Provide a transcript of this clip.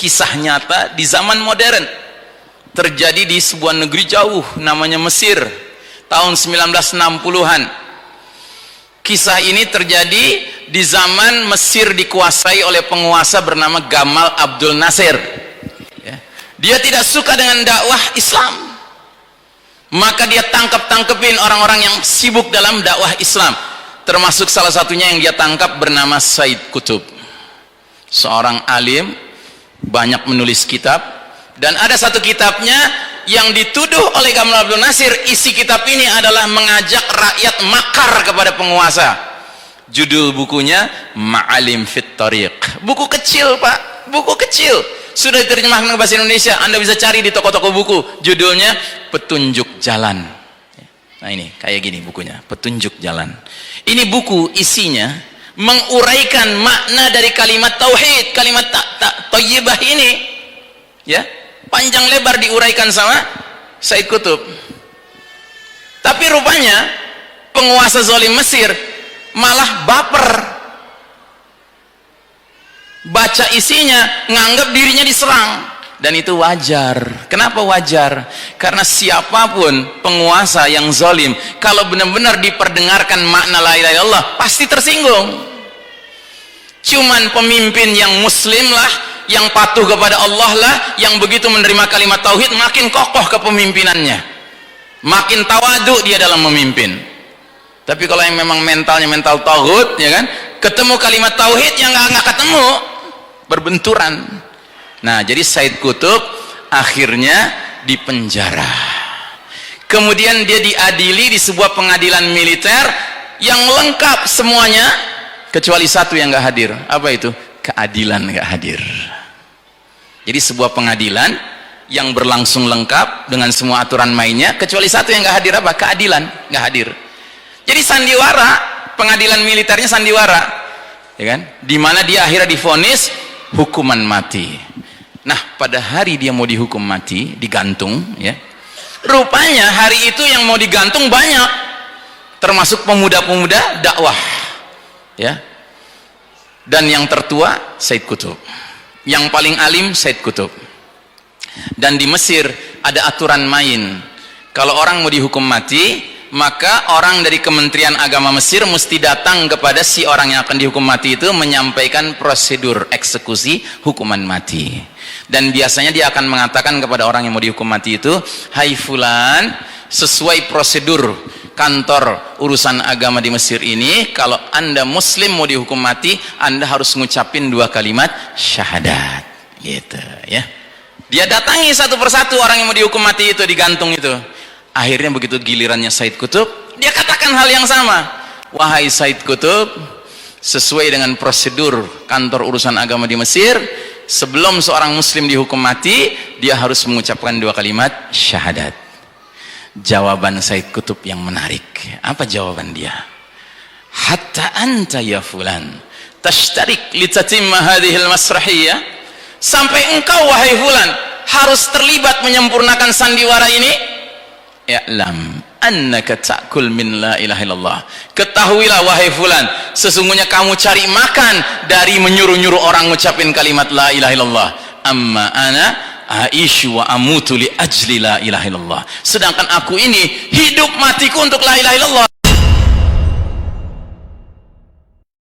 kisah nyata di zaman modern, terjadi di sebuah negeri jauh namanya Mesir tahun 1960-an. Kisah ini terjadi di zaman Mesir dikuasai oleh penguasa bernama Gamal Abdul Nasir. Dia tidak suka dengan dakwah Islam, maka dia tangkepin orang-orang yang sibuk dalam dakwah Islam, termasuk salah satunya yang dia tangkap bernama Said Qutb, seorang alim, banyak menulis kitab, dan ada satu kitabnya yang dituduh oleh Gamal Abdul Nasir, isi kitab ini adalah mengajak rakyat makar kepada penguasa. Judul bukunya Ma'alim Fit Tariq. Buku kecil, Pak, buku kecil, sudah diterjemahkan ke bahasa Indonesia, Anda bisa cari di toko-toko buku. Judulnya Petunjuk Jalan. Nah ini kayak gini bukunya, Petunjuk Jalan. Ini buku isinya menguraikan makna dari kalimat tauhid, kalimat thayyibah ini, ya, panjang lebar diuraikan sama Said Qutb. Tapi rupanya penguasa zalim Mesir malah baper, baca isinya nganggap dirinya diserang, dan itu wajar. Kenapa wajar? Karena siapapun penguasa yang zalim, kalau benar-benar diperdengarkan makna la ilaha illallah pasti tersinggung. Cuman pemimpin yang muslim lah, yang patuh kepada Allah lah, yang begitu menerima kalimat tauhid, makin kokoh kepemimpinannya, makin tawadu dia dalam memimpin. Tapi kalau yang memang mentalnya mental tauhid, ya kan, ketemu kalimat tauhid yang nggak ketemu, berbenturan. Nah, jadi Said Qutb akhirnya dipenjara. Kemudian dia diadili di sebuah pengadilan militer yang lengkap semuanya, kecuali satu yang nggak hadir. Apa itu? Keadilan nggak hadir. Jadi sebuah pengadilan yang berlangsung lengkap dengan semua aturan mainnya, kecuali satu yang nggak hadir. Apa? Keadilan nggak hadir. Jadi sandiwara, pengadilan militernya sandiwara, ya kan? Dimana dia akhirnya divonis hukuman mati. Nah, pada hari dia mau dihukum mati, digantung, ya, rupanya hari itu yang mau digantung banyak, termasuk pemuda-pemuda dakwah, ya. Dan yang tertua Said Qutb, yang paling alim Said Qutb. Dan di Mesir ada aturan main, kalau orang mau dihukum mati, maka orang dari Kementerian Agama Mesir mesti datang kepada si orang yang akan dihukum mati itu, menyampaikan prosedur eksekusi hukuman mati. Dan biasanya dia akan mengatakan kepada orang yang mau dihukum mati itu, hai fulan, sesuai prosedur kantor urusan agama di Mesir ini, kalau Anda muslim mau dihukum mati, Anda harus ngucapin 2 kalimat syahadat, gitu, ya. Dia datangi satu persatu orang yang mau dihukum mati itu, digantung itu. Akhirnya begitu gilirannya Said Qutb, dia katakan hal yang sama. Wahai Said Qutb, sesuai dengan prosedur kantor urusan agama di Mesir, sebelum seorang muslim dihukum mati, dia harus mengucapkan 2 kalimat syahadat. Jawaban Said Qutb yang menarik. Apa jawaban dia? Hatta anta ya fulan tashtarik litatimma hadhil masrahiyah, sampai engkau wahai fulan harus terlibat menyempurnakan sandiwara ini. I'lam annaka ta'kul min la ilaha illallah, ketahuilah wahai fulan, sesungguhnya kamu cari makan dari menyuruh-nyuruh orang ngucapin kalimat la ilaha illallah. Amma ana aisyu wa amutu li ajli la ilaha illallah, sedangkan aku ini hidup matiku untuk la ilaha illallah.